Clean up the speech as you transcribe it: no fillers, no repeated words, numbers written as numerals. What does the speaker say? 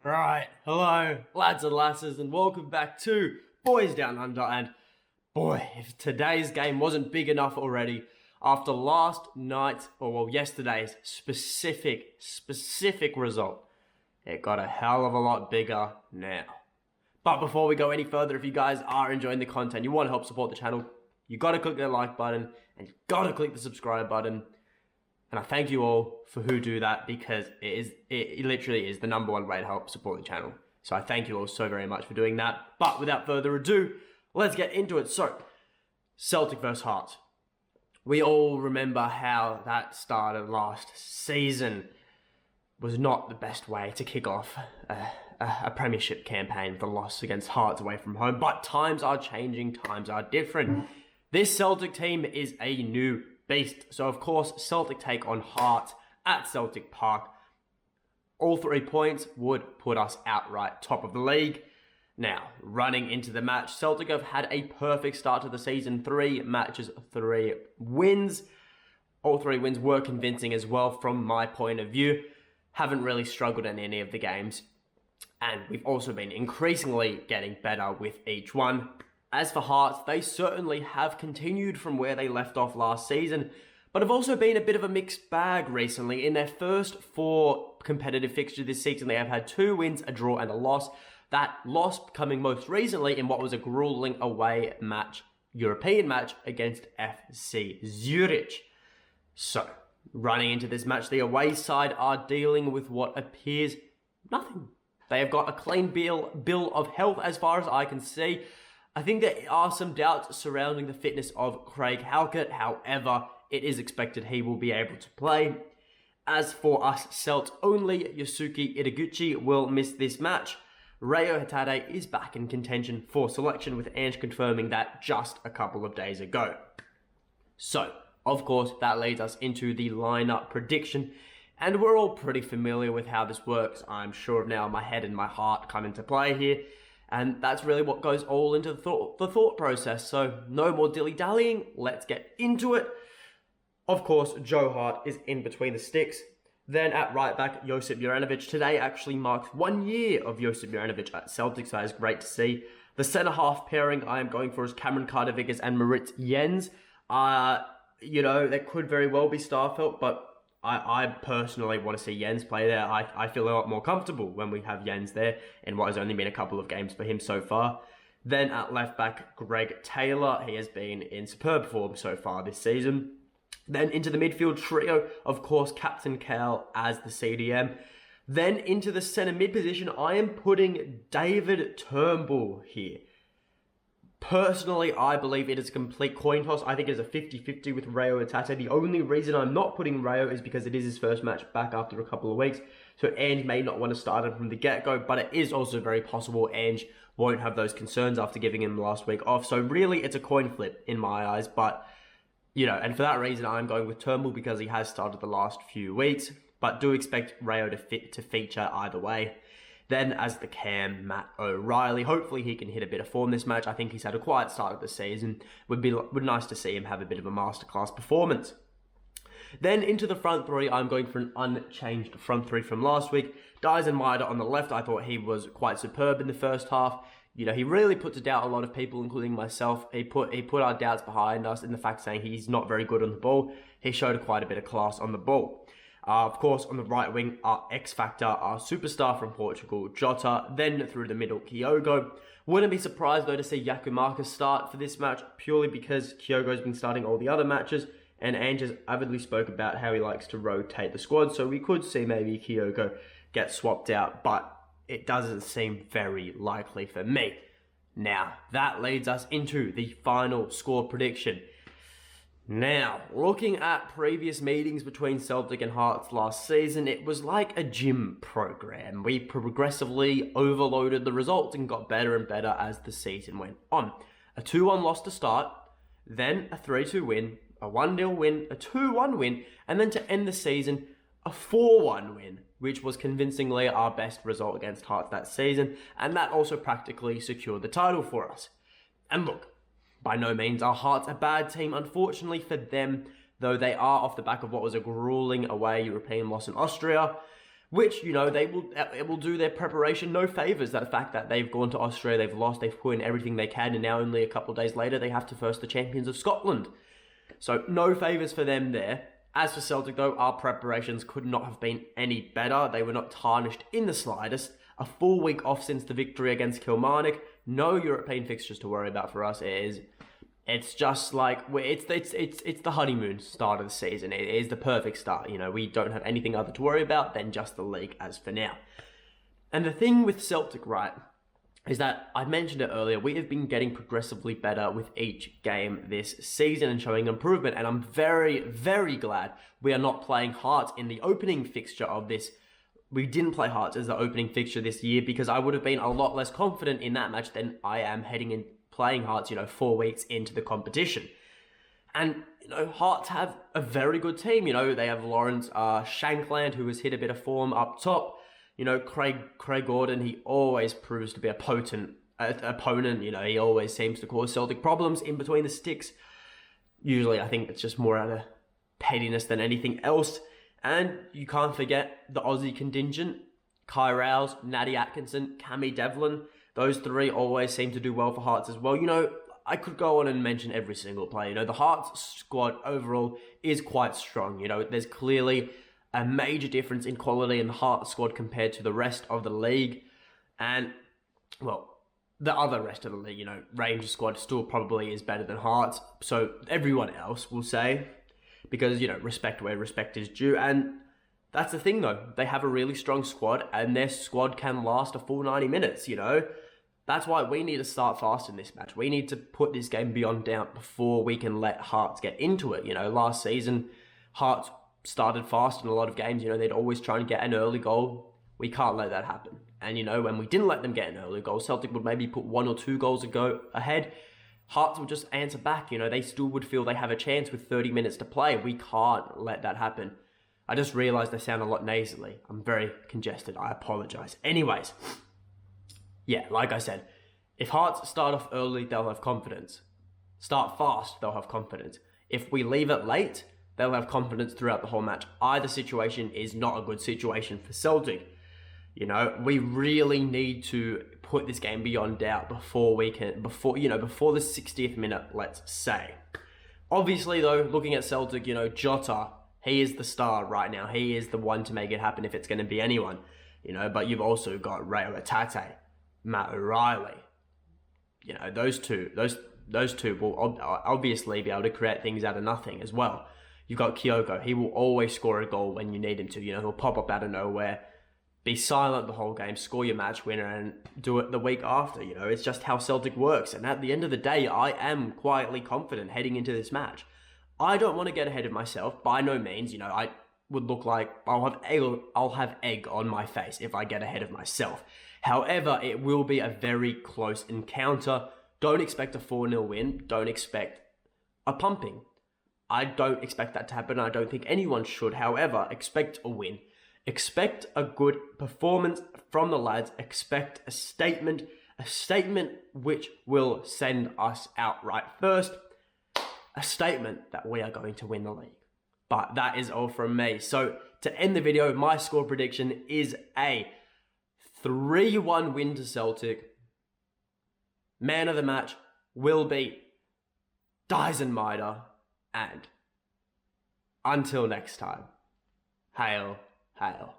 Right, hello, lads and lasses, and welcome back to Boys Down Under. And boy, if today's game wasn't big enough already, after last night's, yesterday's specific result, it got a hell of a lot bigger now. But before we go any further, if you guys are enjoying the content, you want to help support the channel, you got to click that like button, and you got to click the subscribe button. And I thank you all for who do that, because it literally is the #1 way to help support the channel. So I thank you all so very much for doing that. But without further ado, let's get into it. So, Celtic versus Hearts. We all remember how that started last season was not the best way to kick off a premiership campaign with a loss against Hearts away from home. But times are changing, times are different. This Celtic team is a new beast. So, of course, Celtic take on Hearts at Celtic Park. All 3 points would put us outright top of the league. Now, running into the match, Celtic have had a perfect start to the season. 3 matches, 3 wins. All 3 wins were convincing as well from my point of view. Haven't really struggled in any of the games. And we've also been increasingly getting better with each one. As for Hearts, they certainly have continued from where they left off last season, but have also been a bit of a mixed bag recently. In their first 4 competitive fixtures this season, they have had 2 wins, a draw, and a loss. That loss coming most recently in what was a grueling away match, European match, against FC Zurich. So, running into this match, the away side are dealing with what appears nothing. They have got a clean bill of health as far as I can see. I think there are some doubts surrounding the fitness of Craig Halkett. However, it is expected he will be able to play. As for us Celt only, Yosuke Ideguchi will miss this match. Reo Hatate is back in contention for selection, with Ange confirming that just a couple of days ago. So, of course, that leads us into the lineup prediction. And we're all pretty familiar with how this works. I'm sure now my head and my heart come into play here. And that's really what goes all into the thought process. So no more dilly-dallying, let's get into it. Of course, Joe Hart is in between the sticks. Then at right back, Josip Juranovic. Today actually marks 1 year of Josip Juranovic at Celtic, so that is great to see. The centre-half pairing I am going for is Cameron Carter-Vickers and Moritz Jens. That could very well be Starfelt, but I personally want to see Jens play there. I feel a lot more comfortable when we have Jens there in what has only been a couple of games for him so far. Then at left back, Greg Taylor. He has been in superb form so far this season. Then into the midfield trio, of course, Captain Cal as the CDM. Then into the centre mid position, I am putting David Turnbull here. Personally, I believe it is a complete coin toss. I think it is a 50-50 with Reo Hatate. The only reason I'm not putting Reo is because it is his first match back after a couple of weeks. So Ange may not want to start him from the get-go, but it is also very possible Ange won't have those concerns after giving him last week off. So really, it's a coin flip in my eyes. But, and for that reason, I'm going with Turnbull because he has started the last few weeks. But do expect Reo to feature either way. Then as the cam, Matt O'Reilly. Hopefully he can hit a bit of form this match. I think he's had a quiet start of the season. Would be nice to see him have a bit of a masterclass performance. Then into the front 3, I'm going for an unchanged front 3 from last week. Dyson Maeda on the left. I thought he was quite superb in the first half. He really put to doubt a lot of people, including myself. He put our doubts behind us in the fact saying he's not very good on the ball. He showed quite a bit of class on the ball. Of course, on the right wing, our X-Factor, our superstar from Portugal, Jota. Then through the middle, Kyogo. Wouldn't be surprised, though, to see Yakumarka start for this match, purely because Kyogo's been starting all the other matches, and Ange has avidly spoke about how he likes to rotate the squad, so we could see maybe Kyogo get swapped out, but it doesn't seem very likely for me. Now, that leads us into the final score prediction. Now, looking at previous meetings between Celtic and Hearts last season, it was like a gym program. We progressively overloaded the results and got better and better as the season went on. A 2-1 loss to start, then a 3-2 win, a 1-0 win, a 2-1 win, and then to end the season, a 4-1 win, which was convincingly our best result against Hearts that season, and that also practically secured the title for us. And look, by no means are Hearts a bad team, unfortunately for them, though they are off the back of what was a grueling away European loss in Austria. which, it will do their preparation no favours. That fact that they've gone to Austria, they've lost, they've put in everything they can, and now only a couple of days later they have to face the champions of Scotland. So no favours for them there. As for Celtic though, our preparations could not have been any better. They were not tarnished in the slightest. A full week off since the victory against Kilmarnock. No European fixtures to worry about for us. It's just like it's the honeymoon start of the season. It is the perfect start. We don't have anything other to worry about than just the league as for now. And the thing with Celtic, right, is that I mentioned it earlier. We have been getting progressively better with each game this season and showing improvement. And I'm very, very glad we are not playing Hearts in the opening fixture of this. We didn't play Hearts as the opening fixture this year because I would have been a lot less confident in that match than I am heading in playing Hearts, 4 weeks into the competition. And, Hearts have a very good team. They have Lawrence Shankland, who has hit a bit of form up top. Craig Gordon, he always proves to be a potent opponent. He always seems to cause Celtic problems in between the sticks. Usually, I think it's just more out of pettiness than anything else. And you can't forget the Aussie contingent. Kai Rouse, Natty Atkinson, Cammy Devlin. Those three always seem to do well for Hearts as well. I could go on and mention every single player. The Hearts squad overall is quite strong. There's clearly a major difference in quality in the Hearts squad compared to the rest of the league. And, well, the other rest of the league, Rangers squad still probably is better than Hearts. So everyone else will say, because, respect where respect is due. And that's the thing, though. They have a really strong squad, and their squad can last a full 90 minutes, That's why we need to start fast in this match. We need to put this game beyond doubt before we can let Hearts get into it. Last season, Hearts started fast in a lot of games. They'd always try and get an early goal. We can't let that happen. And, when we didn't let them get an early goal, Celtic would maybe put 1 or 2 goals ahead. Hearts would just answer back. They still would feel they have a chance with 30 minutes to play. We can't let that happen. I just realised I sound a lot nasally. I'm very congested. I apologise. Anyways, yeah, like I said, if Hearts start off early, they'll have confidence. Start fast, they'll have confidence. If we leave it late, they'll have confidence throughout the whole match. Either situation is not a good situation for Celtic. We really need to put this game beyond doubt before the 60th minute, let's say. Obviously, though, looking at Celtic, Jota, he is the star right now. He is the one to make it happen if it's going to be anyone. But you've also got Reo Atate, Matt O'Reilly. Those two will obviously be able to create things out of nothing as well. You've got Kyoko. He will always score a goal when you need him to. He'll pop up out of nowhere, be silent the whole game, score your match winner, and do it the week after. It's just how Celtic works. And at the end of the day, I am quietly confident heading into this match. I don't want to get ahead of myself. By no means, I would look like I'll have egg on my face if I get ahead of myself. However, it will be a very close encounter. Don't expect a 4-0 win. Don't expect a pumping. I don't expect that to happen. I don't think anyone should. However, expect a win. Expect a good performance from the lads. Expect a statement which will send us outright first. A statement that we are going to win the league. But that is all from me. So to end the video, my score prediction is a 3-1 win to Celtic. Man of the match will be Dyson-Maeda. And until next time, hail, hail.